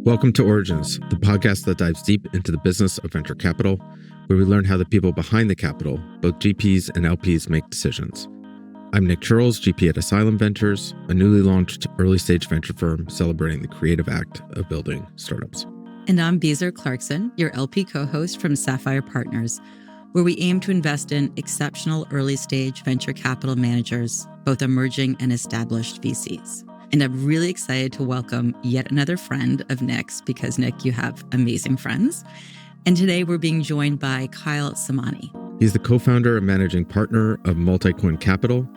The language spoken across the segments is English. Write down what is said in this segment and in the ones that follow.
Welcome to Origins, the podcast that dives deep into the business of venture capital, where we learn how the people behind the capital, both GPs and LPs, make decisions. I'm Nick Chirls, GP at Asylum Ventures, a newly launched early-stage venture firm celebrating the creative act of building startups. And I'm Beezer Clarkson, your LP co-host from Sapphire Partners, where we aim to invest in exceptional early-stage venture capital managers, both emerging and established VCs. And I'm really excited to welcome yet another friend of Nick's, because Nick, you have amazing friends. And today we're being joined by Kyle Samani. He's the co-founder and managing partner of Multicoin Capital.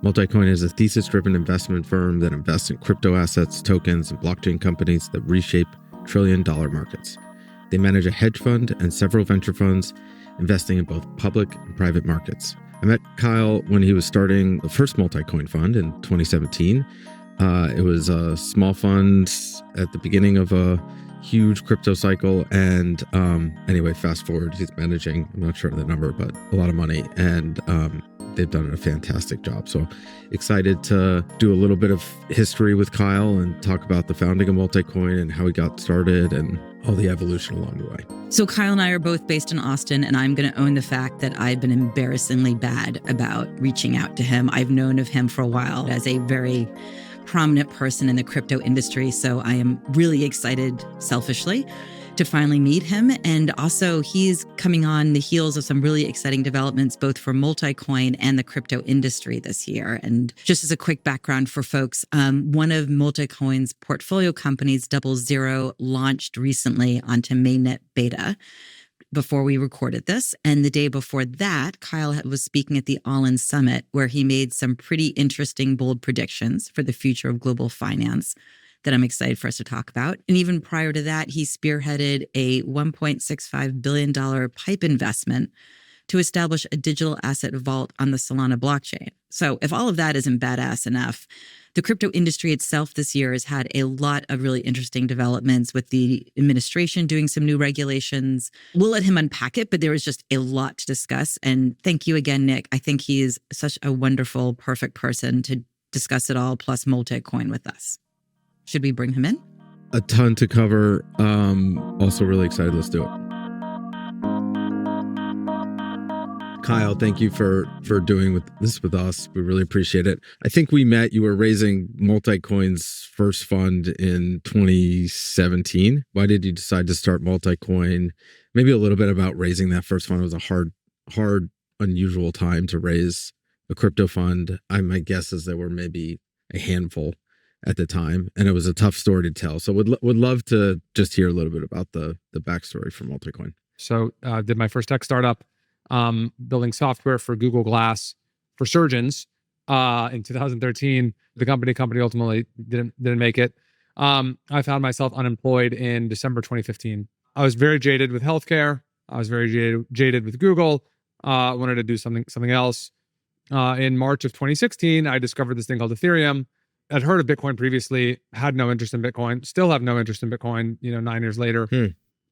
Multicoin is a thesis-driven investment firm that invests in crypto assets, tokens, and blockchain companies that reshape trillion-dollar markets. They manage a hedge fund and several venture funds, investing in both public and private markets. I met Kyle when he was starting the first Multicoin fund in 2017. It was a small fund at the beginning of a huge crypto cycle. And anyway, fast forward, he's managing, I'm not sure of the number, but a lot of money. And they've done a fantastic job. So excited to do a little bit of history with Kyle and talk about the founding of Multicoin and how he got started and all the evolution along the way. So Kyle and I are both based in Austin, and I'm going to own the fact that I've been embarrassingly bad about reaching out to him. I've known of him for a while as a very prominent person in the crypto industry. So I am really excited, selfishly, to finally meet him. And also he's coming on the heels of some really exciting developments, both for Multicoin and the crypto industry this year. And just as a quick background for folks, one of Multicoin's portfolio companies, 00, launched recently onto mainnet beta before we recorded this. And the day before that, Kyle was speaking at the All In Summit, where he made some pretty interesting, bold predictions for the future of global finance that I'm excited for us to talk about. And even prior to that, he spearheaded a $1.65 billion PIPE investment to establish a digital asset vault on the Solana blockchain. So if all of that isn't badass enough, the crypto industry itself this year has had a lot of really interesting developments, with the administration doing some new regulations. We'll let him unpack it, but there is just a lot to discuss. And thank you again, Nick. I think he is such a wonderful, perfect person to discuss it all, plus Multicoin with us. Should we bring him in? A ton to cover. Also really excited. Let's do it. Kyle, thank you for doing this with us. We really appreciate it. I think we met, you were raising Multicoin's first fund in 2017. Why did you decide to start Multicoin? Maybe a little bit about raising that first fund. It was a hard, unusual time to raise a crypto fund. My guess is there were maybe a handful at the time, and it was a tough story to tell. So would love to just hear a little bit about the backstory for Multicoin. So did my first tech startup, building software for Google Glass for surgeons in 2013. The company ultimately didn't make it. I found myself unemployed in December 2015. I was very jaded with healthcare. I was very jaded with Google. Wanted to do something else. In March of 2016, I discovered this thing called Ethereum. I'd heard of Bitcoin previously, had no interest in Bitcoin, still have no interest in Bitcoin, 9 years later.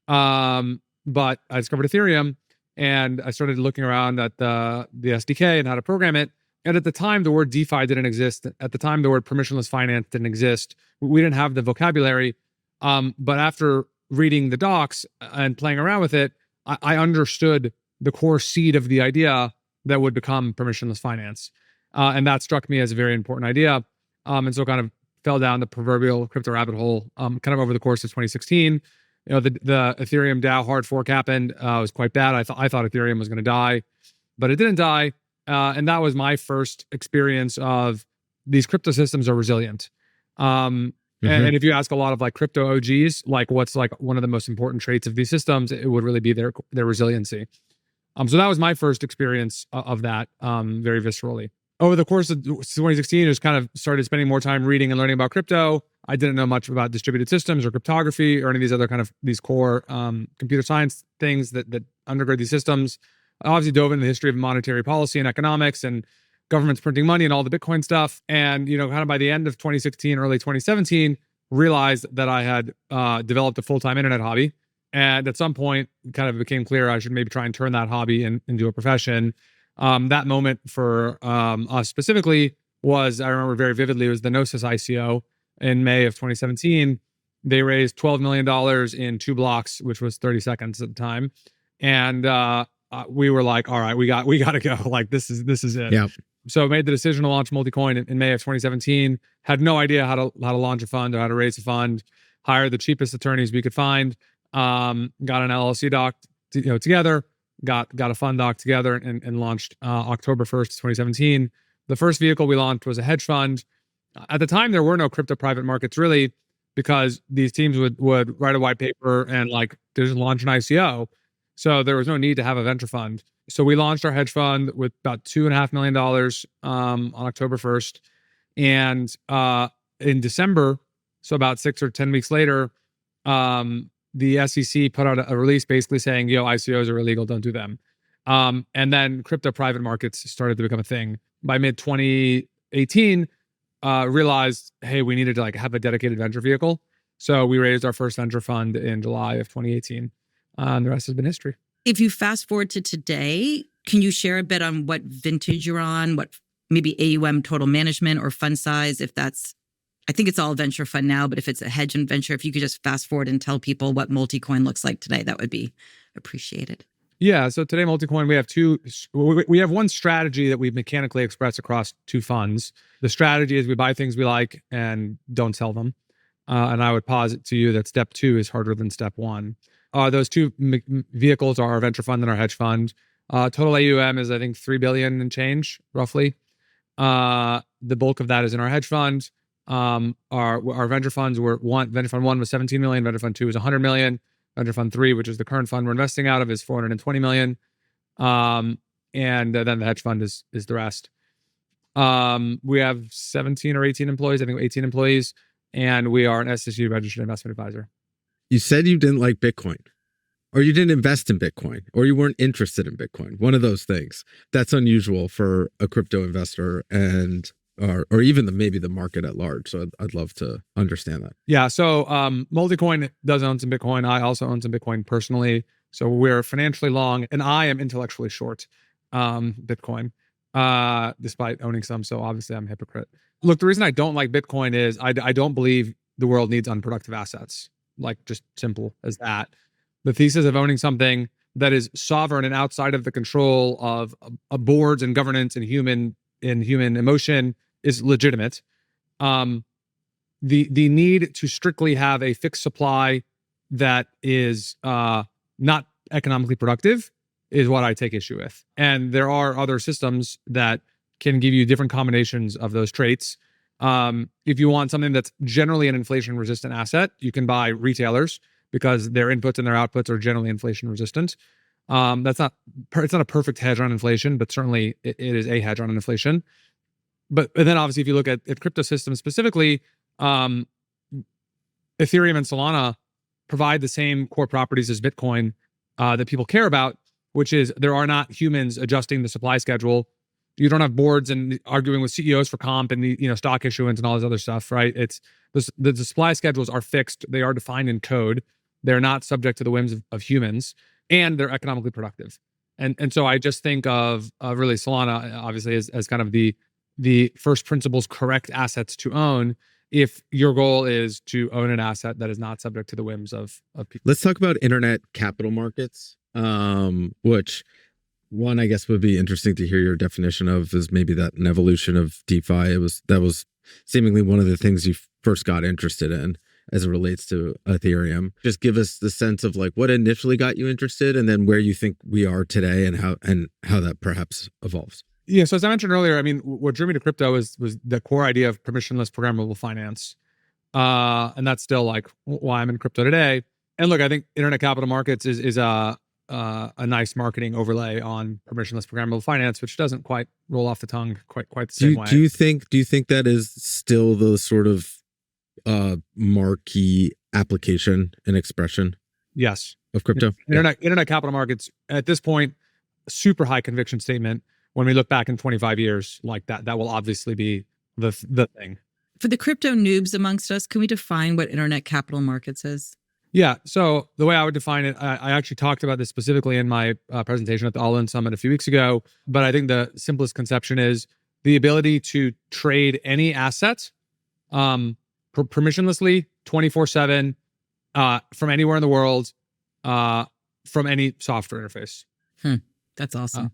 But I discovered Ethereum, and I started looking around at the SDK and how to program it. And at the time, the word DeFi didn't exist. At the time, the word permissionless finance didn't exist. We didn't have the vocabulary. But after reading the docs and playing around with it, I understood the core seed of the idea that would become permissionless finance. And that struck me as a very important idea. And so kind of fell down the proverbial crypto rabbit hole kind of over the course of 2016. The Ethereum DAO hard fork happened. It was quite bad. I thought Ethereum was going to die, but it didn't die. And that was my first experience of these crypto systems are resilient. And if you ask a lot of like crypto OGs, like what's like one of the most important traits of these systems, it would really be their resiliency. So that was my first experience of that very viscerally. Over the course of 2016, I just kind of started spending more time reading and learning about crypto. I didn't know much about distributed systems or cryptography or any of these other kind of these core computer science things that undergird these systems. I obviously dove into the history of monetary policy and economics and governments printing money and all the Bitcoin stuff. And, kind of by the end of 2016, early 2017, realized that I had developed a full-time internet hobby. And at some point, it kind of became clear I should maybe try and turn that hobby into a profession. That moment for us specifically was, I remember very vividly, it was the Gnosis ICO in May of 2017, They raised $12 million in 2 blocks, which was 30 seconds at the time. And we were like, all right, we got to go. Like, this is it. Yeah. So made the decision to launch Multicoin in May of 2017. Had no idea how to launch a fund or how to raise a fund. Hired the cheapest attorneys we could find. Got an LLC doc together. Got a fund doc together and launched October 1st, 2017. The first vehicle we launched was a hedge fund. At the time, there were no crypto private markets really, because these teams would write a white paper and like just launch an ICO. So there was no need to have a venture fund. So we launched our hedge fund with about $2.5 million on October 1st. And in December, so about 6 or 10 weeks later, the SEC put out a release basically saying, ICOs are illegal, don't do them. And then crypto private markets started to become a thing. By mid-2018, realized, hey, we needed to like have a dedicated venture vehicle. So we raised our first venture fund in July of 2018. And the rest has been history. If you fast forward to today, can you share a bit on what vintage you're on, what maybe AUM total management or fund size, if that's, I think it's all venture fund now, but if it's a hedge and venture, if you could just fast forward and tell people what Multicoin looks like today, that would be appreciated. Yeah. So today, Multicoin, we have one strategy that we mechanically express across 2 funds. The strategy is we buy things we like and don't sell them. And I would posit to you that step 2 is harder than step 1. Those 2 vehicles are our venture fund and our hedge fund. Total AUM is, I think, $3 billion and change, roughly. The bulk of that is in our hedge fund. Our venture funds venture fund 1 was 17 million, venture fund 2 was 100 million. Venture Fund 3, which is the current fund we're investing out of, is 420 million. And then the hedge fund is the rest. We have 17 or 18 employees, I think 18 employees, and we are an SEC registered investment advisor. You said you didn't like Bitcoin, or you didn't invest in Bitcoin, or you weren't interested in Bitcoin. One of those things. That's unusual for a crypto investor and or even maybe the market at large. So I'd love to understand that. Yeah. So Multicoin does own some Bitcoin. I also own some Bitcoin personally. So we're financially long, and I am intellectually short Bitcoin, despite owning some. So obviously I'm a hypocrite. Look, the reason I don't like Bitcoin is I don't believe the world needs unproductive assets. Like, just simple as that. The thesis of owning something that is sovereign and outside of the control of boards and governance and human emotion is legitimate. The need to strictly have a fixed supply that is not economically productive is what I take issue with. And there are other systems that can give you different combinations of those traits. If you want something that's generally an inflation resistant asset, you can buy retailers because their inputs and their outputs are generally inflation resistant. It's not a perfect hedge on inflation, but certainly it is a hedge on inflation. But then obviously, if you look at crypto systems specifically, Ethereum and Solana provide the same core properties as Bitcoin that people care about, which is there are not humans adjusting the supply schedule. You don't have boards and arguing with CEOs for comp and stock issuance and all this other stuff, right? It's the supply schedules are fixed. They are defined in code. They're not subject to the whims of humans, and they're economically productive. And so I just think of really Solana obviously as kind of the first principles correct assets to own if your goal is to own an asset that is not subject to the whims of people. Let's talk about internet capital markets, which one I guess would be interesting to hear your definition of is maybe that an evolution of DeFi. That was seemingly one of the things you first got interested in as it relates to Ethereum. Just give us the sense of like what initially got you interested and then where you think we are today and how that perhaps evolves. Yeah. So as I mentioned earlier, I mean, what drew me to crypto was the core idea of permissionless programmable finance. And that's still like why I'm in crypto today. And look, I think internet capital markets is a nice marketing overlay on permissionless programmable finance, which doesn't quite roll off the tongue quite the same way. Do you think that is still the sort of marquee application and expression? Yes. Of crypto? Internet capital markets at this point, super high conviction statement. When we look back in 25 years, like that will obviously be the thing. For the crypto noobs amongst us, can we define what internet capital markets is? Yeah. So the way I would define it, I actually talked about this specifically in my presentation at the All In Summit a few weeks ago. But I think the simplest conception is the ability to trade any asset permissionlessly 24/7, from anywhere in the world, from any software interface. That's awesome.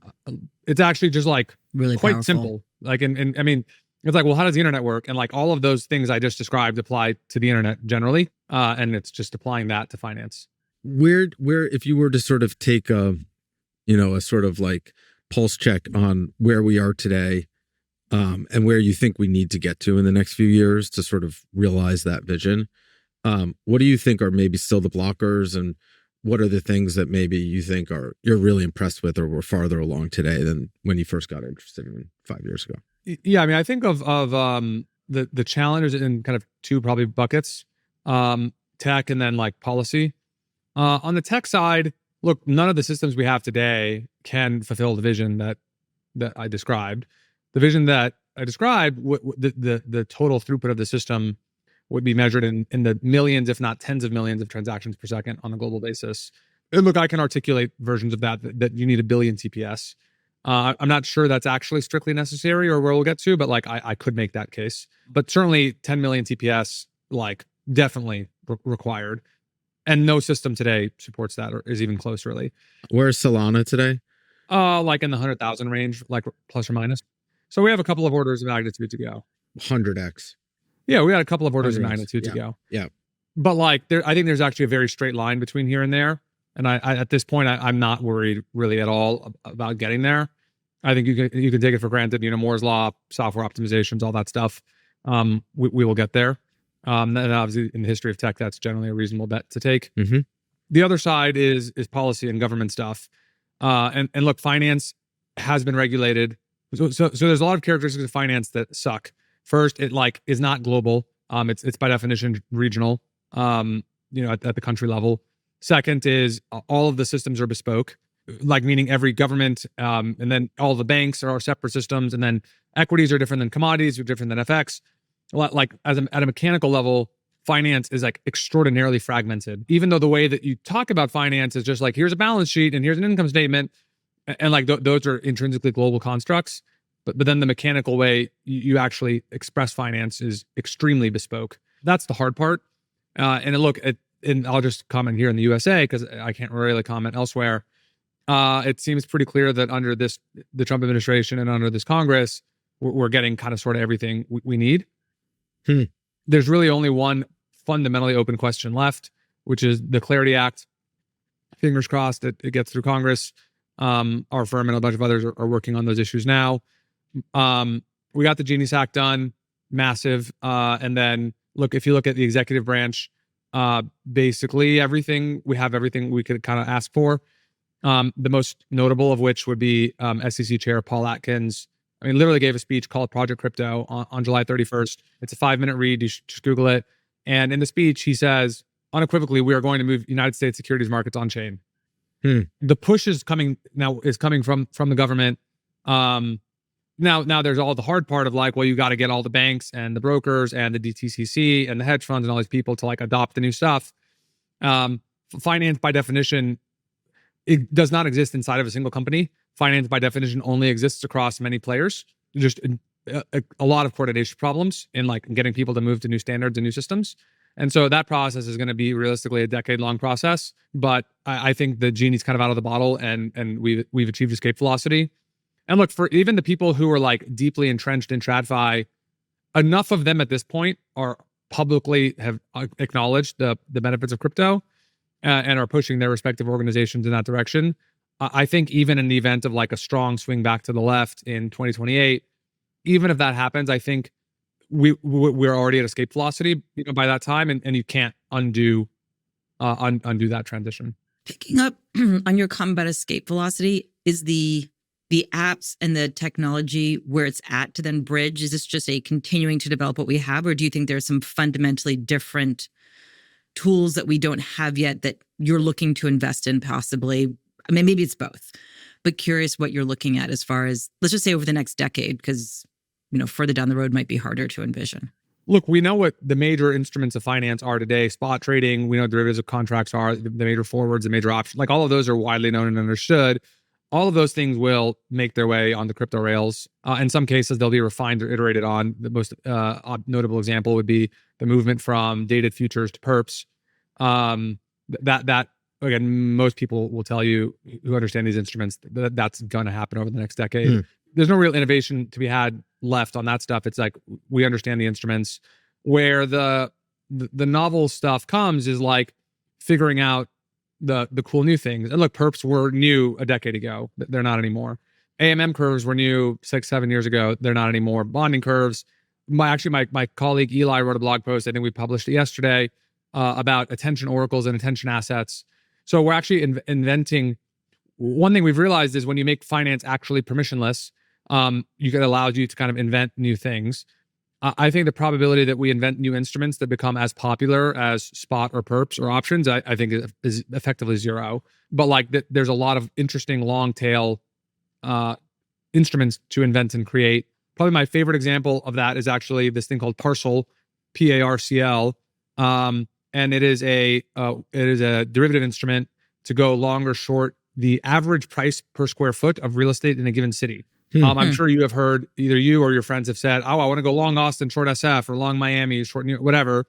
It's actually just like Really quite powerful. simple. Like, and I mean, it's like, well, how does the internet work? And like all of those things I just described apply to the internet generally. And it's just applying that to finance. Where if you were to sort of take a sort of like pulse check on where we are today, and where you think we need to get to in the next few years to sort of realize that vision, what do you think are maybe still the blockers, and what are the things that maybe you think you're really impressed with or were farther along today than when you first got interested in 5 years ago? Yeah, I mean, I think of the challenges in kind of two probably buckets, tech and then like policy. On the tech side, look, none of the systems we have today can fulfill the vision that I described. The vision that I described, the total throughput of the system would be measured in the millions, if not tens of millions of transactions per second on a global basis. And look, I can articulate versions of that you need 1 billion TPS. I'm not sure that's actually strictly necessary or where we'll get to, but like I could make that case. But certainly 10 million TPS, like definitely required. And no system today supports that or is even close, really. Where's Solana today? Like in the 100,000 range, like plus or minus. So we have a couple of orders of magnitude to go. 100x. Yeah, we got a couple of orders of 100x. magnitude to go. Yeah. But like, I think there's actually a very straight line between here and there. And I at this point, I'm not worried really at all about getting there. I think you can take it for granted. Moore's law, software optimizations, all that stuff. We will get there. And obviously, in the history of tech, that's generally a reasonable bet to take. Mm-hmm. The other side is policy and government stuff. And look, finance has been regulated. So there's a lot of characteristics of finance that suck. First, it like is not global. It's by definition regional. At the country level. Second is all of the systems are bespoke, like meaning every government, and then all the banks are separate systems, and then equities are different than commodities, are different than FX. Like at a mechanical level, finance is like extraordinarily fragmented. Even though the way that you talk about finance is just like, here's a balance sheet and here's an income statement, and like those are intrinsically global constructs. But then the mechanical way you actually express finance is extremely bespoke. That's the hard part. And I'll just comment here in the USA because I can't really comment elsewhere. It seems pretty clear that under the Trump administration and under this Congress, we're getting kind of sort of everything we need. There's really only one fundamentally open question left, which is the Clarity Act. Fingers crossed that it gets through Congress. Our firm and a bunch of others are working on those issues now. We got the Genius Act done, massive. And then look, if you look at the executive branch, basically everything we could kind of ask for. The most notable of which would be SEC Chair Paul Atkins. I mean, literally gave a speech called Project Crypto on July 31st. It's a 5-minute read. You should just Google it. And in the speech, he says, unequivocally, we are going to move United States securities markets on chain. The push is coming from the government. Now there's all the hard part of like, well, you got to get all the banks and the brokers and the DTCC and the hedge funds and all these people to like adopt the new stuff. Finance by definition, it does not exist inside of a single company. Finance by definition only exists across many players. Just a lot of coordination problems in like getting people to move to new standards and new systems. And so that process is going to be realistically a decade-long process. But I think the genie's kind of out of the bottle, and we've achieved escape velocity. And look, for even the people who are like deeply entrenched in TradFi, enough of them at this point are publicly have acknowledged the benefits of crypto and are pushing their respective organizations in that direction. I think even in the event of like a strong swing back to the left in 2028, even if that happens, I think we're already at escape velocity, by that time, and you can't undo that transition. Picking up on your comment about escape velocity, is the apps and the technology where it's at to then bridge? Is this just a continuing to develop what we have, or do you think there's some fundamentally different tools that we don't have yet that you're looking to invest in possibly? I mean, maybe it's both, but curious what you're looking at as far as, let's just say over the next decade, because, further down the road might be harder to envision. Look, we know what the major instruments of finance are today. Spot trading, we know derivatives of contracts are, the major forwards, the major options, like all of those are widely known and understood. all of those things will make their way on the crypto rails. In some cases, they'll be refined or iterated on. The most notable example would be the movement from dated futures to perps. That again, most people will tell you who understand these instruments that that's going to happen over the next decade. There's no real innovation to be had left on that stuff. It's like we understand the instruments. Where the novel stuff comes is like figuring out the cool new things. And look, perps were new a decade ago. They're not anymore. AMM curves were new 6-7 years ago. They're not anymore. Bonding curves. My colleague Eli wrote a blog post. I think we published it yesterday about attention oracles and attention assets. So we're actually inventing. One thing we've realized is when you make finance actually permissionless, it allows you to kind of invent new things. I think the probability that we invent new instruments that become as popular as spot or perps or options, I think is effectively zero. But like there's a lot of interesting long tail instruments to invent and create. Probably my favorite example of that is actually this thing called Parcel, PARCL, and it is a derivative instrument to go long or short the average price per square foot of real estate in a given city. I'm sure you have heard, either you or your friends have said, oh, I want to go long Austin, short SF, or long Miami, short New York, whatever.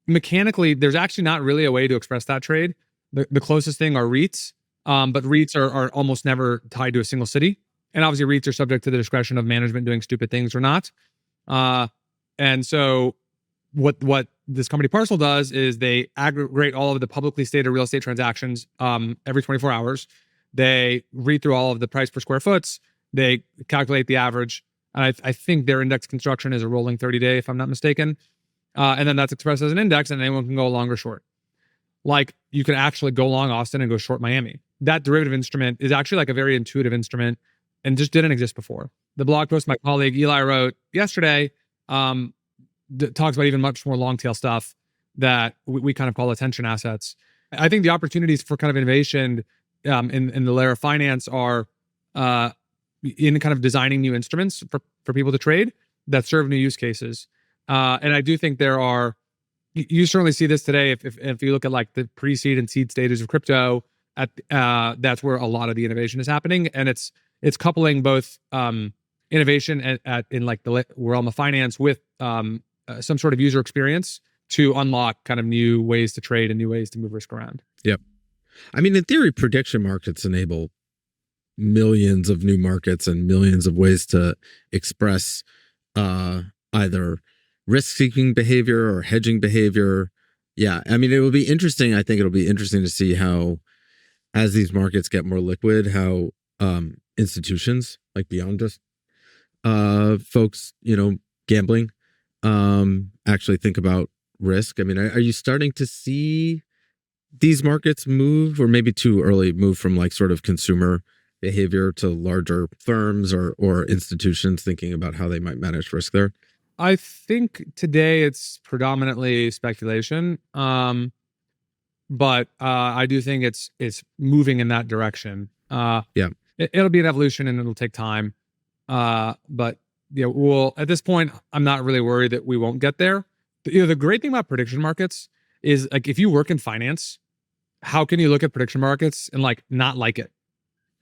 Mechanically, there's actually not really a way to express that trade. The closest thing are REITs, but REITs are almost never tied to a single city. And obviously REITs are subject to the discretion of management doing stupid things or not. And so what this company Parcel does is they aggregate all of the publicly stated real estate transactions every 24 hours. They read through all of the price per square foots. They calculate the average. And I think their index construction is a rolling 30-day, if I'm not mistaken. And then that's expressed as an index, and anyone can go long or short. Like you can actually go long Austin and go short Miami. That derivative instrument is actually like a very intuitive instrument and just didn't exist before. The blog post my colleague Eli wrote yesterday talks about even much more long tail stuff that we kind of call attention assets. I think the opportunities for kind of innovation in the layer of finance are in kind of designing new instruments for people to trade that serve new use cases. And I do think there are, you certainly see this today if you look at like the pre-seed and seed stages of crypto, that's where a lot of the innovation is happening. And it's coupling both innovation in like the realm of finance with some sort of user experience to unlock kind of new ways to trade and new ways to move risk around. Yep. I mean, in theory, prediction markets enable millions of new markets and millions of ways to express either risk-seeking behavior or hedging behavior. Yeah, I mean, it will be interesting. I think it'll be interesting to see how, as these markets get more liquid, how institutions, like beyond just folks, gambling, actually think about risk. I mean, are you starting to see these markets move, or maybe too early, move from like sort of consumer behavior to larger firms or institutions thinking about how they might manage risk there? I think today it's predominantly speculation, but I do think it's moving in that direction. It'll be an evolution and it'll take time, but well, at this point, I'm not really worried that we won't get there. The great thing about prediction markets is like if you work in finance, how can you look at prediction markets and like not like it?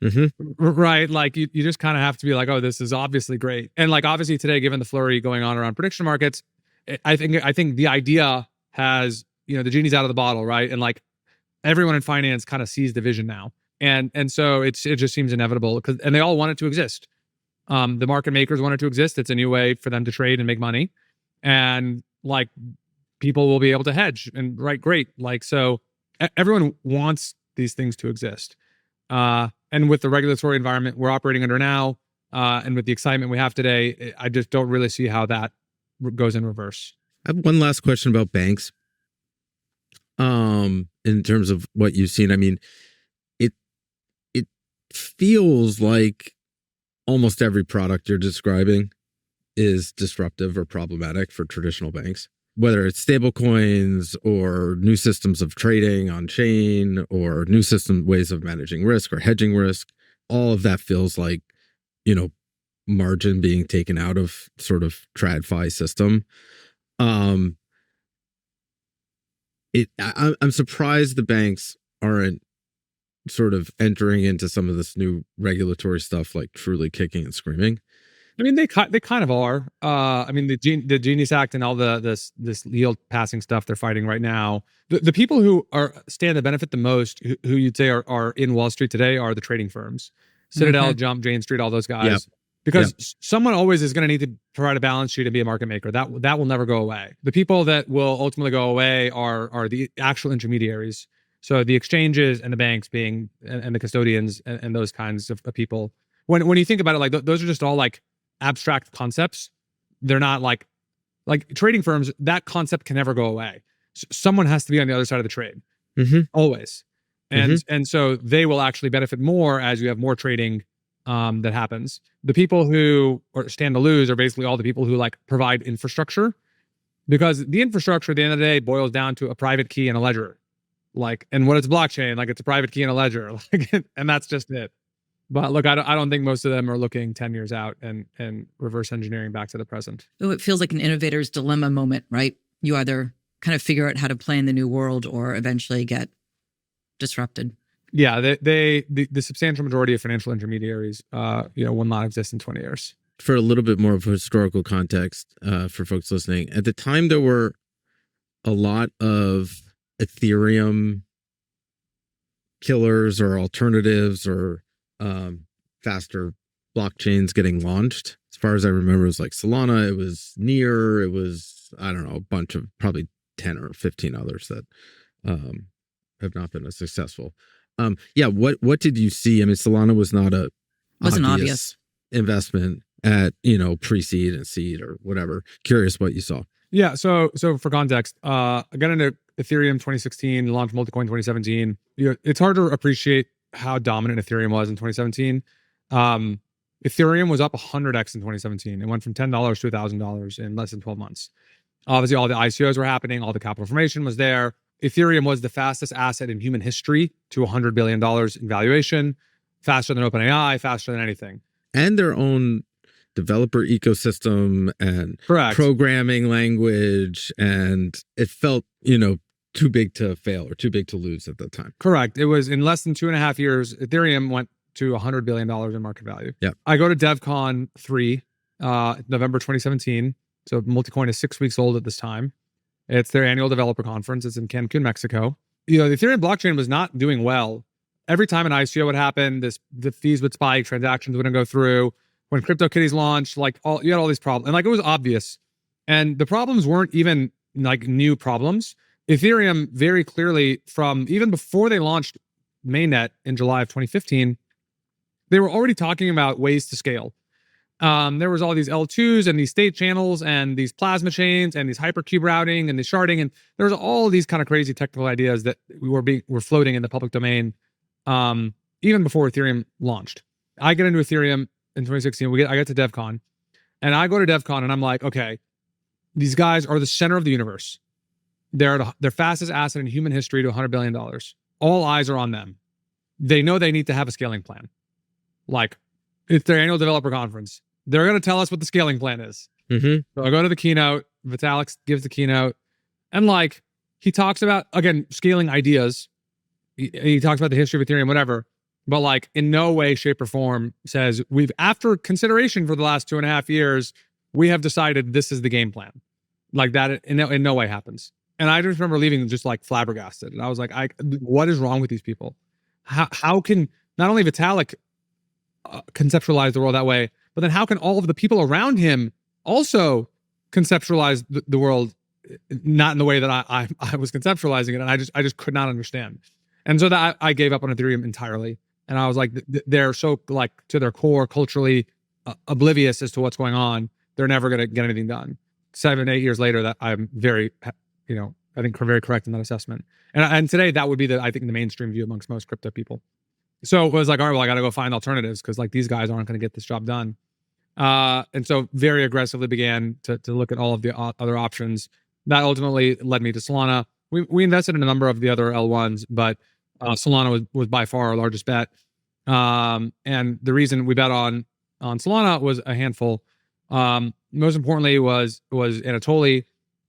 Mm-hmm. Right? Like you just kind of have to be like, oh, this is obviously great. And like obviously today, given the flurry going on around prediction markets, I think the idea has, the genie's out of the bottle, right? And like everyone in finance kind of sees the vision now. And so it just seems inevitable and they all want it to exist. The market makers want it to exist. It's a new way for them to trade and make money. And like people will be able to hedge and great. Like, so everyone wants these things to exist. And with the regulatory environment we're operating under now, and with the excitement we have today, I just don't really see how that goes in reverse. I have one last question about banks. In terms of what you've seen, I mean, it feels like almost every product you're describing is disruptive or problematic for traditional banks, whether it's stable coins or new systems of trading on chain or new ways of managing risk or hedging risk. All of that feels like, margin being taken out of sort of TradFi system. I'm surprised the banks aren't sort of entering into some of this new regulatory stuff, like truly kicking and screaming? I mean, they kind of are. I mean, the Genius Act and all this yield passing stuff they're fighting right now. The people who stand to benefit the most, who you'd say are in Wall Street today, are the trading firms, Citadel, Jump, Jane Street, all those guys. Yep. Because someone always is going to need to provide a balance sheet and be a market maker. That will never go away. The people that will ultimately go away are the actual intermediaries. So the exchanges and the banks being and the custodians and those kinds of people. When you think about it, like those are just all like abstract concepts. They're not like trading firms. That concept can never go away. Someone has to be on the other side of the trade, always, and so they will actually benefit more as you have more trading that happens. The people who stand to lose are basically all the people who like provide infrastructure, because the infrastructure at the end of the day boils down to a private key and a ledger, and what it's blockchain, like it's a private key and a ledger, and that's just it. But look, I don't think most of them are looking 10 years out and reverse engineering back to the present. Oh, it feels like an innovator's dilemma moment, right? You either kind of figure out how to play in the new world or eventually get disrupted. Yeah, the substantial majority of financial intermediaries, will not exist in 20 years. For a little bit more of historical context, for folks listening, at the time there were a lot of Ethereum killers or alternatives or faster blockchains getting launched. As far as I remember, it was like Solana, it was Near, it was, I don't know, a bunch of probably 10 or 15 others that have not been as successful. What did you see? I mean, Solana was not wasn't obvious investment at, pre-seed and seed or whatever. Curious what you saw. Yeah, so for context, I got into Ethereum 2016, launched Multicoin 2017. It's hard to appreciate how dominant Ethereum was in 2017. Ethereum was up 100x in 2017. It went from $10 to $1,000 in less than 12 months. Obviously, all the ICOs were happening. All the capital formation was there. Ethereum was the fastest asset in human history to $100 billion in valuation, faster than OpenAI, faster than anything. And their own developer ecosystem and programming language. And it felt, too big to fail or too big to lose at the time. Correct. It was in less than 2.5 years, Ethereum went to $100 billion in market value. Yeah. I go to DevCon 3, November 2017. So Multicoin is 6 weeks old at this time. It's their annual developer conference. It's in Cancun, Mexico. The Ethereum blockchain was not doing well. Every time an ICO would happen, the fees would spike, transactions wouldn't go through. When CryptoKitties launched, you had all these problems. And it was obvious. And the problems weren't even new problems. Ethereum very clearly, from even before they launched mainnet in July of 2015, they were already talking about ways to scale. There was all these L2s and these state channels and these plasma chains and these hypercube routing and the sharding. And there was all these kind of crazy technical ideas that were floating in the public domain even before Ethereum launched. I get into Ethereum in 2016. I get to DevCon. And I go to DevCon and I'm like, okay, these guys are the center of the universe. They're their fastest asset in human history to $100 billion. All eyes are on them. They know they need to have a scaling plan. It's their annual developer conference. They're going to tell us what the scaling plan is. So I go to the keynote. Vitalik gives the keynote. And he talks about, again, scaling ideas. He talks about the history of Ethereum, whatever. But in no way, shape, or form says after consideration for the last 2.5 years, we have decided this is the game plan. That in no way happens. And I just remember leaving just flabbergasted. And I was like, what is wrong with these people? How can not only Vitalik conceptualize the world that way, but then how can all of the people around him also conceptualize the world not in the way that I was conceptualizing it? And I just could not understand. And so that I gave up on Ethereum entirely. And I was like, they're so to their core culturally oblivious as to what's going on. They're never going to get anything done. 7-8 years later, that I'm very, I think very correct in that assessment. And today that would be I think the mainstream view amongst most crypto people. So it was all right, well, I got to go find alternatives because these guys aren't going to get this job done. And so very aggressively began to look at all of the other options. That ultimately led me to Solana. We invested in a number of the other L1s, but Solana was by far our largest bet. And the reason we bet on Solana was a handful. Most importantly was Anatoly,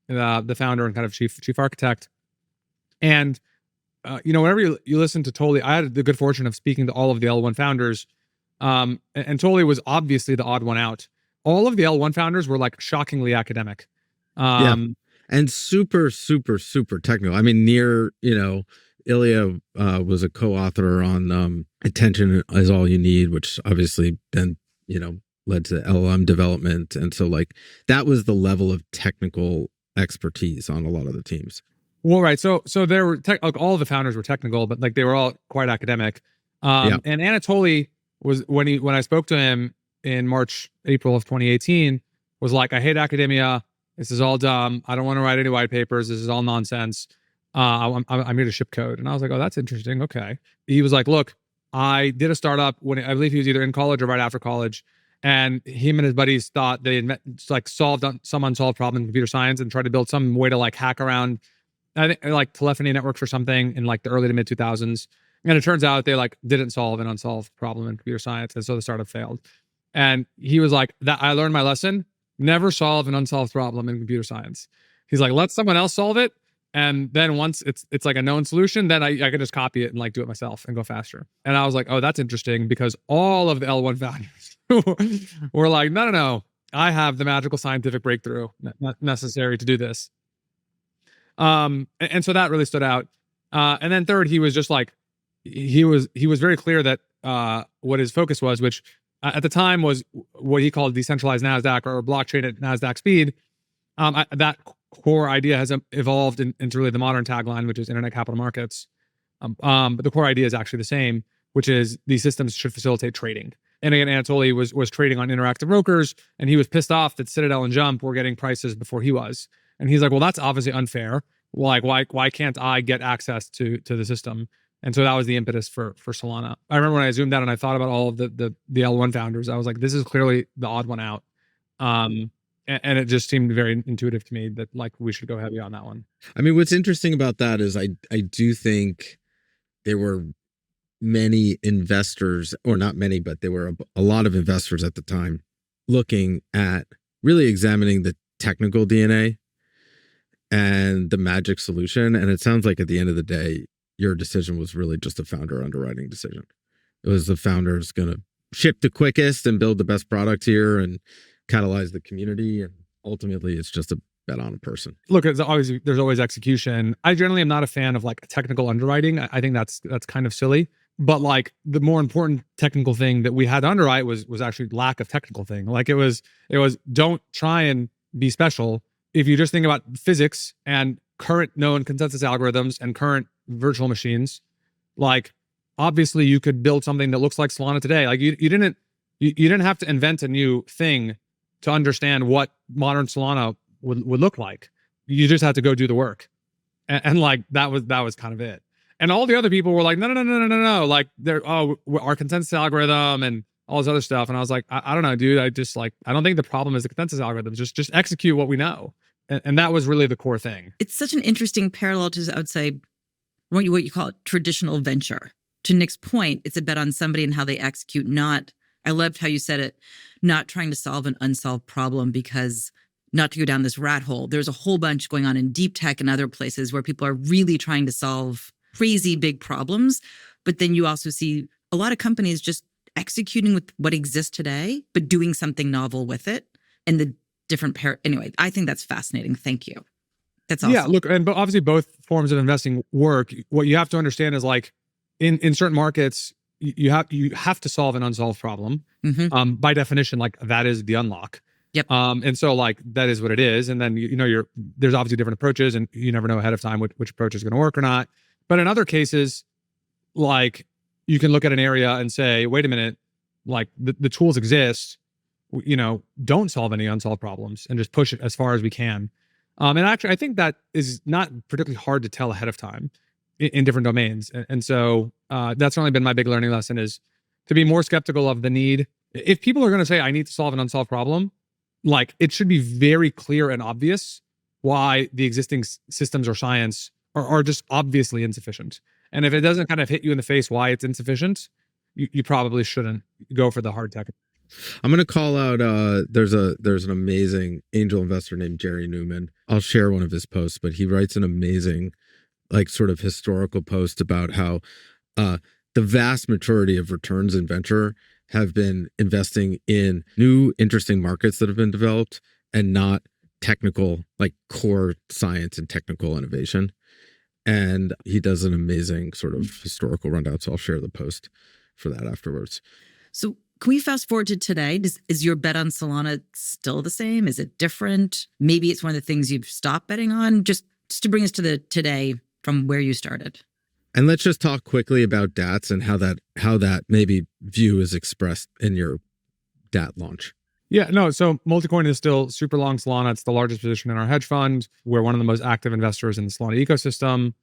the founder and kind of chief architect. And whenever you listen to Toly, I had the good fortune of speaking to all of the L1 founders. And Toly was obviously the odd one out. All of the L1 founders were like shockingly academic. And super, super, super technical. I mean, Ilya was a co-author on Attention is All You Need, which obviously then, led to LLM development. And so like that was the level of technical expertise on a lot of the teams. Well, right. So there were like all of the founders were technical, but like they were all quite academic. And Anatoly was when I spoke to him in April of 2018, was like, I hate academia. This is all dumb. I don't want to write any white papers. This is all nonsense. I'm here to ship code. And I was like, oh, that's interesting. Okay. He was like, look, I did a startup when I believe he was either in college or right after college. And him and his buddies thought they had solved some unsolved problem in computer science and tried to build some way to like hack around, I think, like telephony networks or something in like the early to mid 2000s. And it turns out they like didn't solve an unsolved problem in computer science. And so the startup failed. And he was like, that I learned my lesson. Never solve an unsolved problem in computer science. He's like, let someone else solve it. And then once it's like a known solution, then I can just copy it and like do it myself and go faster. And I was like, oh, that's interesting, because all of the L1 founders were like, no, I have the magical scientific breakthrough necessary to do this. And so that really stood out. And then third, he was just like, he was very clear that what his focus was, which at the time was what he called decentralized NASDAQ or blockchain at NASDAQ speed. That core idea has evolved into really the modern tagline, which is internet capital markets. But the core idea is actually the same, which is these systems should facilitate trading. And again, Anatoly was trading on interactive brokers, and he was pissed off that Citadel and Jump were getting prices before he was. And he's like, well, that's obviously unfair. Like, why can't I get access to the system? And so that was the impetus for Solana. I remember when I zoomed out and I thought about all of the L1 founders, I was like, this is clearly the odd one out. And it just seemed very intuitive to me that like we should go heavy on that one. I mean, what's interesting about that is I do think there were many investors, or not many, but there were a lot of investors at the time looking at really examining the technical DNA and the magic solution. And it sounds like at the end of the day, your decision was really just a founder underwriting decision. It was the founders going to ship the quickest and build the best product here and catalyze the community. And ultimately, it's just a bet on a person. Look, there's always execution. I generally am not a fan of like technical underwriting. I think that's kind of silly. But like the more important technical thing that we had to underwrite was actually lack of technical thing. Like it was don't try and be special. If you just think about physics and current known consensus algorithms and current virtual machines, like obviously you could build something that looks like Solana today. Like you didn't have to invent a new thing to understand what modern Solana would look like. You just had to go do the work, and like that was kind of it. And all the other people were like, no, like our consensus algorithm and all this other stuff. And I was like, I don't know, dude. I don't think the problem is the consensus algorithm. Just execute what we know. And that was really the core thing. It's such an interesting parallel to, I would say, what you call it, traditional venture. To Nick's point, it's a bet on somebody and how they execute, not, I loved how you said it, not trying to solve an unsolved problem, because not to go down this rat hole, there's a whole bunch going on in deep tech and other places where people are really trying to solve crazy big problems. But then you also see a lot of companies just executing with what exists today, but doing something novel with it. And the different anyway, I think that's fascinating. Thank you. That's awesome. Yeah, look, but obviously both forms of investing work. What you have to understand is like in certain markets, you have to solve an unsolved problem. Mm-hmm. By definition, like that is the unlock. Yep. And so like that is what it is. And then there's obviously different approaches, and you never know ahead of time which approach is going to work or not. But in other cases, like you can look at an area and say, wait a minute, like the tools exist. Don't solve any unsolved problems and just push it as far as we can. And actually, I think that is not particularly hard to tell ahead of time in different domains. And so that's really been my big learning lesson, is to be more skeptical of the need. If people are going to say, I need to solve an unsolved problem, like it should be very clear and obvious why the existing systems or science are just obviously insufficient. And if it doesn't kind of hit you in the face why it's insufficient, you probably shouldn't go for the hard tech. I'm going to call out, there's an amazing angel investor named Jerry Newman. I'll share one of his posts, but he writes an amazing like sort of historical post about how the vast majority of returns in venture have been investing in new interesting markets that have been developed and not technical, like core science and technical innovation. And he does an amazing sort of historical rundown. So I'll share the post for that afterwards. So can we fast forward to today? Is your bet on Solana still the same? Is it different? Maybe it's one of the things you've stopped betting on, just to bring us to the today from where you started. And let's just talk quickly about DATs and how that maybe view is expressed in your DAT launch. Yeah, no. So Multicoin is still super long Solana. It's the largest position in our hedge fund. We're one of the most active investors in the Solana ecosystem.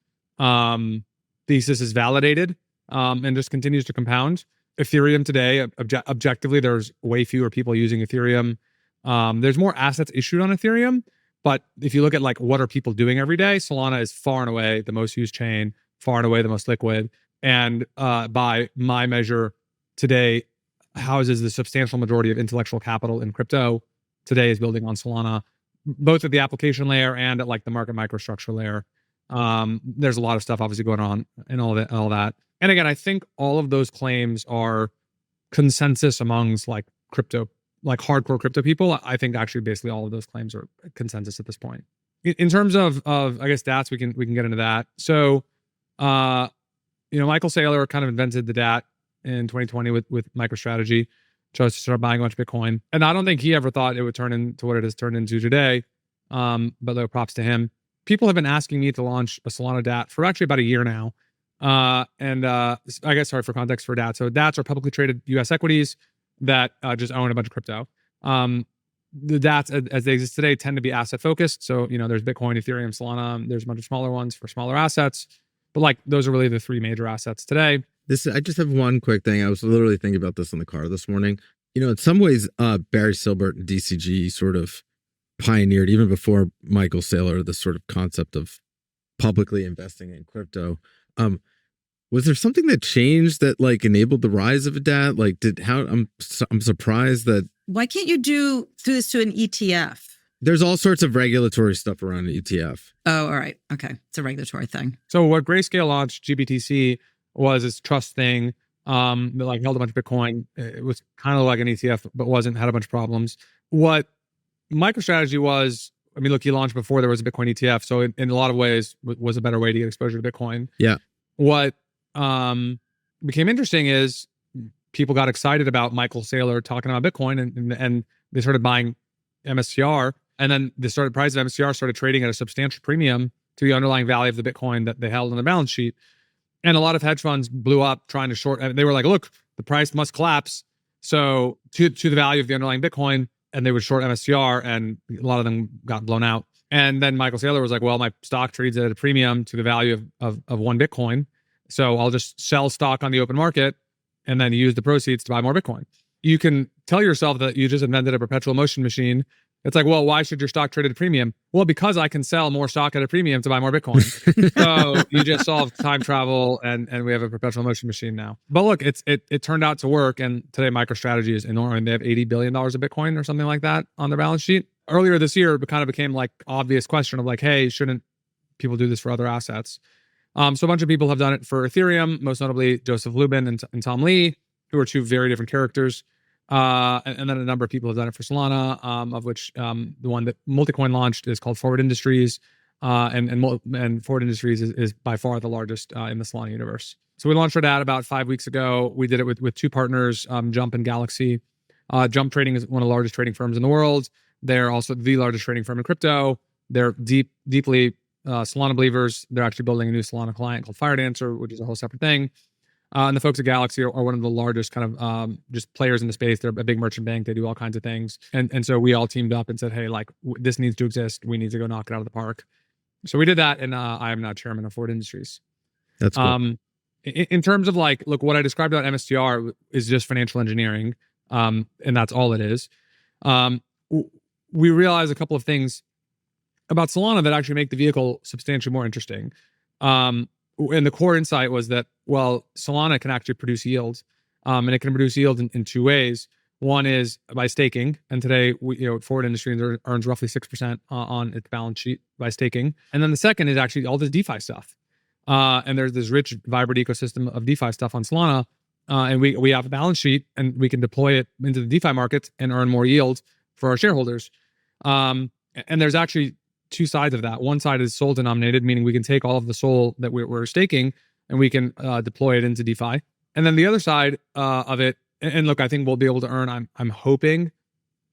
Thesis is validated and just continues to compound. Ethereum today, objectively, there's way fewer people using Ethereum. There's more assets issued on Ethereum, but if you look at like what are people doing every day, Solana is far and away the most used chain, far and away the most liquid, and by my measure, today houses the substantial majority of intellectual capital in crypto. Today is building on Solana, both at the application layer and at like the market microstructure layer. There's a lot of stuff obviously going on and all that. And again, I think all of those claims are consensus amongst like crypto, like hardcore crypto people. I think actually basically all of those claims are consensus at this point. In terms of I guess DATs, we can get into that. So, Michael Saylor kind of invented the DAT in 2020 with MicroStrategy, chose to start buying a bunch of Bitcoin. And I don't think he ever thought it would turn into what it has turned into today. But though props to him. People have been asking me to launch a Solana DAT for actually about a year now. I guess, sorry for context for DATs. So DATs are publicly traded US equities that just own a bunch of crypto. The DATs as they exist today tend to be asset focused. So, there's Bitcoin, Ethereum, Solana. There's a bunch of smaller ones for smaller assets. But like those are really the three major assets today. I just have one quick thing. I was literally thinking about this in the car this morning. In some ways, Barry Silbert and DCG sort of pioneered, even before Michael Saylor, this sort of concept of publicly investing in crypto. Was there something that changed that like enabled the rise of a DAT? Like I'm surprised that. Why can't you do this to an ETF? There's all sorts of regulatory stuff around an ETF. Oh, all right. Okay. It's a regulatory thing. So what Grayscale launched, GBTC, was this trust thing that like held a bunch of Bitcoin. It was kind of like an ETF, but had a bunch of problems. What MicroStrategy was, look, he launched before there was a Bitcoin ETF. So in a lot of ways was a better way to get exposure to Bitcoin. Yeah. What became interesting is people got excited about Michael Saylor talking about Bitcoin and they started buying MSTR. And then the price of MSTR started trading at a substantial premium to the underlying value of the Bitcoin that they held on the balance sheet. And a lot of hedge funds blew up trying to short. And they were like, look, the price must collapse. So to the value of the underlying Bitcoin, and they would short MSTR, and a lot of them got blown out. And then Michael Saylor was like, well, my stock trades at a premium to the value of one Bitcoin. So I'll just sell stock on the open market and then use the proceeds to buy more Bitcoin. You can tell yourself that you just invented a perpetual motion machine. It's like, well, why should your stock trade at a premium? Well, because I can sell more stock at a premium to buy more Bitcoin. So you just solved time travel and we have a perpetual motion machine now. But look, it turned out to work. And today MicroStrategy is enormous. They have $80 billion of Bitcoin or something like that on their balance sheet. Earlier this year, it kind of became like obvious question of like, hey, shouldn't people do this for other assets? So a bunch of people have done it for Ethereum, most notably Joseph Lubin and Tom Lee, who are two very different characters. And then a number of people have done it for Solana, of which the one that Multicoin launched is called Forward Industries, and Forward Industries is by far the largest in the Solana universe. So we launched our DAT about 5 weeks ago. We did it with two partners, Jump and Galaxy. Jump Trading is one of the largest trading firms in the world. They're also the largest trading firm in crypto. They're deeply Solana believers. They're actually building a new Solana client called FireDancer, which is a whole separate thing. And the folks at Galaxy are one of the largest kind of just players in the space. They're a big merchant bank. They do all kinds of things. And so we all teamed up and said, hey, like this needs to exist. We need to go knock it out of the park. So we did that. And I am now chairman of Forward Industries. That's cool. In terms of like, look, what I described about MSTR is just financial engineering. And that's all it is. We realized a couple of things about Solana that actually make the vehicle substantially more interesting. And the core insight was that, well, Solana can actually produce yield, and it can produce yield in two ways. One is by staking, and today, Forward Industries earns roughly 6% on its balance sheet by staking. And then the second is actually all this DeFi stuff. And there's this rich, vibrant ecosystem of DeFi stuff on Solana. And we have a balance sheet and we can deploy it into the DeFi markets and earn more yield for our shareholders. And there's actually two sides of that. One side is SOL denominated, meaning we can take all of the SOL that we're staking and we can deploy it into DeFi. And then the other side of it, and look, I think we'll be able to earn, I'm hoping,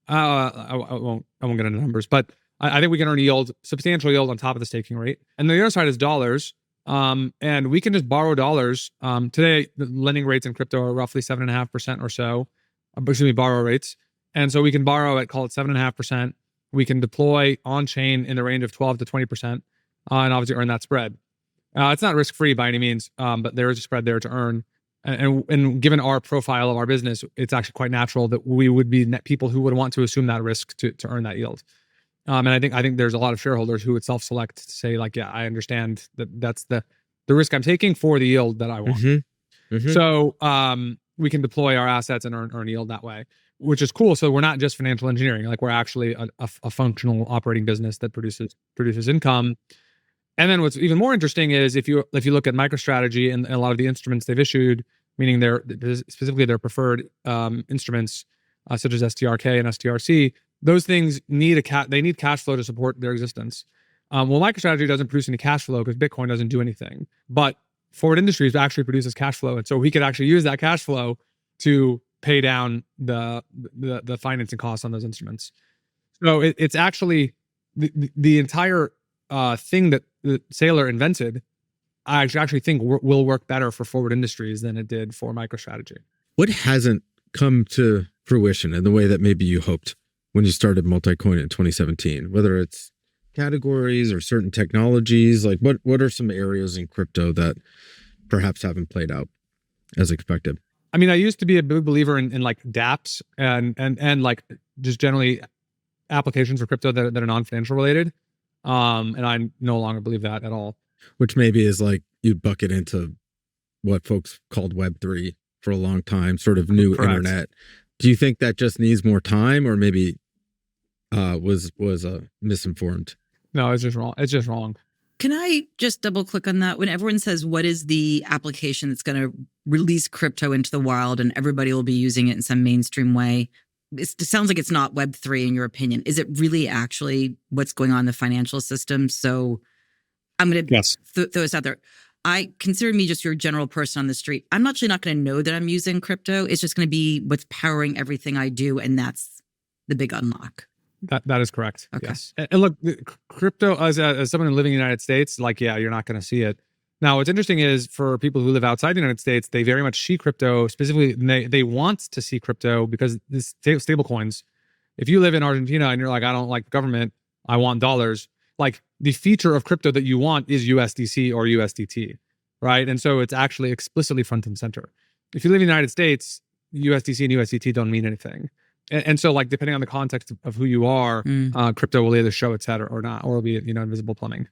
I won't get into numbers, but I think we can earn yield, substantial yield on top of the staking rate. And the other side is dollars. And we can just borrow dollars. Today, the lending rates in crypto are roughly 7.5% or so, borrow rates. And so we can borrow at, call it 7.5%. We can deploy on chain in the range of 12 to 20%, and obviously earn that spread. It's not risk-free by any means, but there is a spread there to earn. And given our profile of our business, it's actually quite natural that we would be people who would want to assume that risk to earn that yield. And I think there's a lot of shareholders who would self-select to say, like, yeah, I understand that's the risk I'm taking for the yield that I want. Mm-hmm. Mm-hmm. So we can deploy our assets and earn yield that way, which is cool. So we're not just financial engineering, like we're actually a functional operating business that produces income. And then what's even more interesting is if you look at MicroStrategy and a lot of the instruments they've issued, meaning specifically their preferred instruments, such as STRK and STRC, those things need cash flow to support their existence. Well, MicroStrategy doesn't produce any cash flow because Bitcoin doesn't do anything. But Forward Industries actually produces cash flow, and so we could actually use that cash flow to pay down the financing costs on those instruments. So it's actually the entire thing that Saylor invented. I actually think will work better for Forward Industries than it did for MicroStrategy. What hasn't come to fruition in the way that maybe you hoped when you started Multicoin in 2017, whether it's categories or certain technologies? Like what are some areas in crypto that perhaps haven't played out as expected? I mean, I used to be a big believer in like dApps and like just generally applications for crypto that are non-financial related. And I no longer believe that at all. Which maybe is like you'd bucket into what folks called Web3 for a long time, sort of new Correct. Internet. Do you think that just needs more time, or maybe was misinformed? No, it's just wrong. It's just wrong. Can I just double click on that? When everyone says, what is the application that's going to release crypto into the wild and everybody will be using it in some mainstream way? It sounds like it's not Web3 in your opinion. Is it really actually what's going on in the financial system? So I'm going to throw this out there. I consider me just your general person on the street. I'm actually not going to know that I'm using crypto. It's just going to be what's powering everything I do. And that's the big unlock. That is correct. Okay. Yes. And look, crypto as someone living in the United States, like, yeah, you're not going to see it. Now, what's interesting is for people who live outside the United States, they very much see crypto specifically. They want to see crypto because this stable coins. If you live in Argentina and you're like, I don't like the government, I want dollars. Like the feature of crypto that you want is USDC or USDT, right? And so it's actually explicitly front and center. If you live in the United States, USDC and USDT don't mean anything. And so, like, depending on the context of who you are, crypto will either show its head or not, or it'll be, invisible plumbing.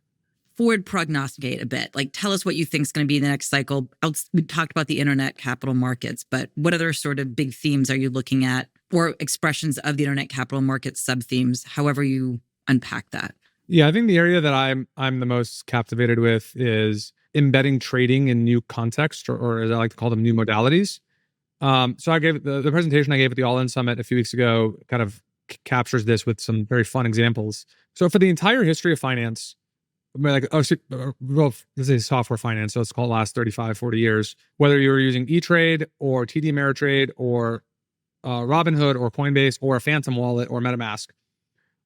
Forward prognosticate a bit. Like, tell us what you think is going to be the next cycle. We talked about the internet capital markets, but what other sort of big themes are you looking at, or expressions of the internet capital markets sub-themes, however you unpack that? Yeah, I think the area that I'm the most captivated with is embedding trading in new context, or as I like to call them, new modalities. So I gave the presentation I gave at the All In Summit a few weeks ago kind of captures this with some very fun examples. So for the entire history of finance, this is software finance, so let's call it last 35, 40 years, whether you were using E-Trade or TD Ameritrade or Robinhood or Coinbase or a Phantom wallet or MetaMask,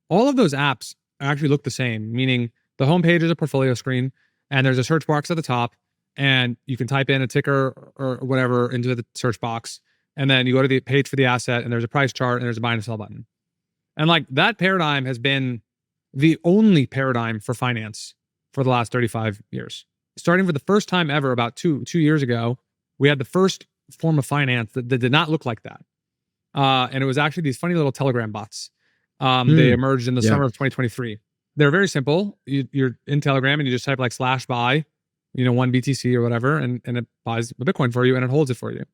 all of those apps actually look the same, meaning the homepage is a portfolio screen and there's a search box at the top. And you can type in a ticker or whatever into the search box. And then you go to the page for the asset and there's a price chart and there's a buy and sell button. And like that paradigm has been the only paradigm for finance for the last 35 years. Starting for the first time ever about two years ago, we had the first form of finance that did not look like that. And it was actually these funny little Telegram bots. They emerged in the summer of 2023. They're very simple. You're in Telegram and you just type like /buy, 1 BTC or whatever, and it buys the Bitcoin for you and it holds it for you.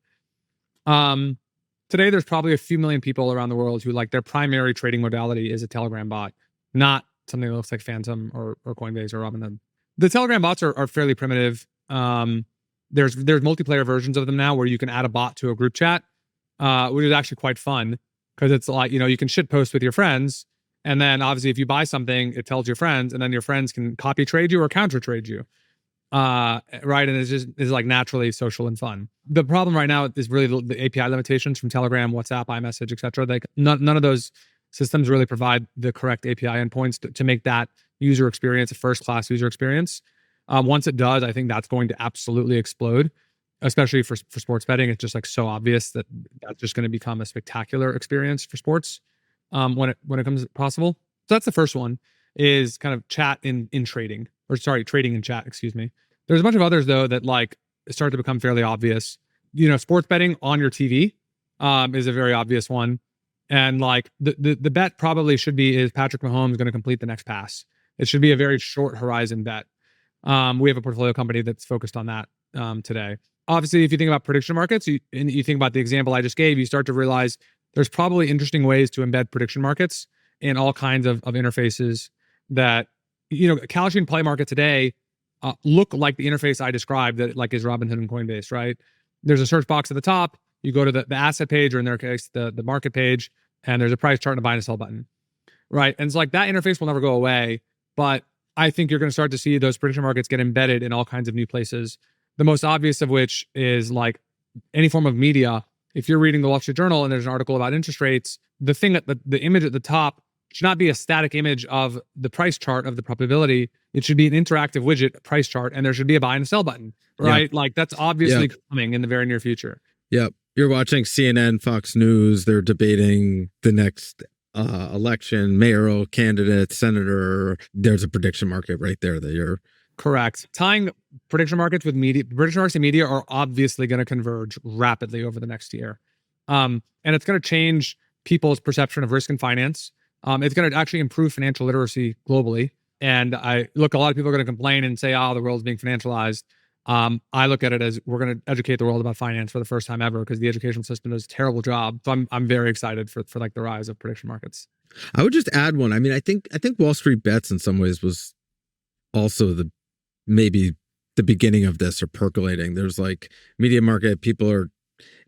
Today, there's probably a few million people around the world who like their primary trading modality is a Telegram bot, not something that looks like Phantom or Coinbase or Robinhood. The Telegram bots are fairly primitive. There's multiplayer versions of them now where you can add a bot to a group chat, which is actually quite fun because it's like, you can shit post with your friends. And then obviously if you buy something, it tells your friends, and then your friends can copy trade you or counter trade you. Right. And it's like naturally social and fun. The problem right now is really the API limitations from Telegram, WhatsApp, iMessage, etc. Like none of those systems really provide the correct API endpoints to make that user experience a first-class user experience. Once it does, I think that's going to absolutely explode, especially for sports betting. It's just like so obvious that that's just going to become a spectacular experience for sports when it comes possible. So that's the first one, is kind of chat in trading, or sorry, trading in chat, excuse me. There's a bunch of others though that like start to become fairly obvious. Sports betting on your TV is a very obvious one. And like the bet probably should be, is Patrick Mahomes going to complete the next pass? It should be a very short horizon bet. We have a portfolio company that's focused on that today. Obviously, if you think about prediction markets, you think about the example I just gave, you start to realize there's probably interesting ways to embed prediction markets in all kinds of interfaces that, Kalshi and Play Market today look like the interface I described that like is Robinhood and Coinbase, right? There's a search box at the top. You go to the asset page, or in their case, the market page, and there's a price chart and a buy and a sell button, right? And it's like that interface will never go away, but I think you're going to start to see those prediction markets get embedded in all kinds of new places. The most obvious of which is like any form of media. If you're reading the Wall Street Journal and there's an article about interest rates, the thing at the image at the top should not be a static image of the price chart of the probability. It should be an interactive widget price chart, and there should be a buy and a sell button, right? Yeah. Like that's obviously coming in the very near future. Yep. You're watching CNN, Fox News. They're debating the next election, mayoral candidate, senator. There's a prediction market right there that you're correct. Tying prediction markets with media, prediction markets and media are obviously going to converge rapidly over the next year. And it's going to change people's perception of risk and finance. It's going to actually improve financial literacy globally. And a lot of people are going to complain and say, the world's being financialized. I look at it as we're going to educate the world about finance for the first time ever, because the educational system does a terrible job. So I'm very excited for like the rise of prediction markets. I would just add one. I mean, I think Wall Street Bets in some ways was also maybe the beginning of this, or percolating. There's like media market, people are,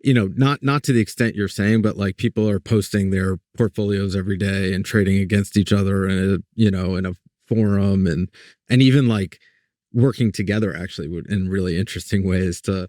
not to the extent you're saying, but like people are posting their portfolios every day and trading against each other in a forum, and even like working together actually in really interesting ways to,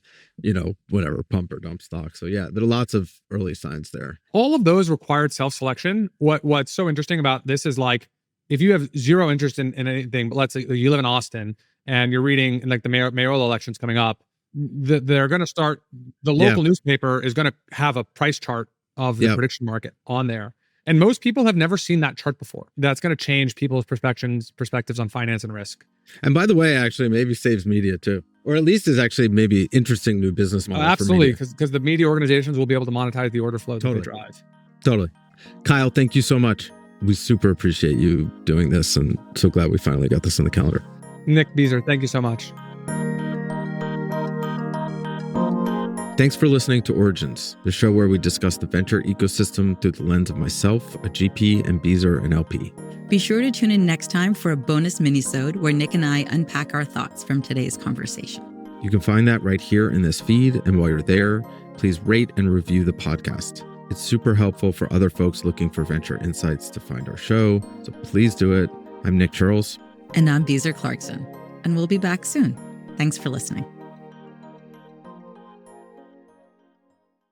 pump or dump stock. So yeah, there are lots of early signs there. All of those required self-selection. What's so interesting about this is like, if you have zero interest in anything, but let's say you live in Austin and you're reading like the mayoral elections coming up, they're going to start, the local newspaper is going to have a price chart of the prediction market on there. And most people have never seen that chart before. That's going to change people's perspectives on finance and risk. And by the way, actually maybe saves media too, or at least is actually maybe interesting new business model. Absolutely, because the media organizations will be able to monetize the order flow that they drive. Totally. Kyle, thank you so much. We super appreciate you doing this, and so glad we finally got this on the calendar. Nick, Beezer, thank you so much. Thanks for listening to Origins, the show where we discuss the venture ecosystem through the lens of myself, a GP, and Beezer, an LP. Be sure to tune in next time for a bonus minisode where Nick and I unpack our thoughts from today's conversation. You can find that right here in this feed, and while you're there, please rate and review the podcast. It's super helpful for other folks looking for venture insights to find our show, so please do it. I'm Nick Chirls. And I'm Beezer Clarkson, and we'll be back soon. Thanks for listening.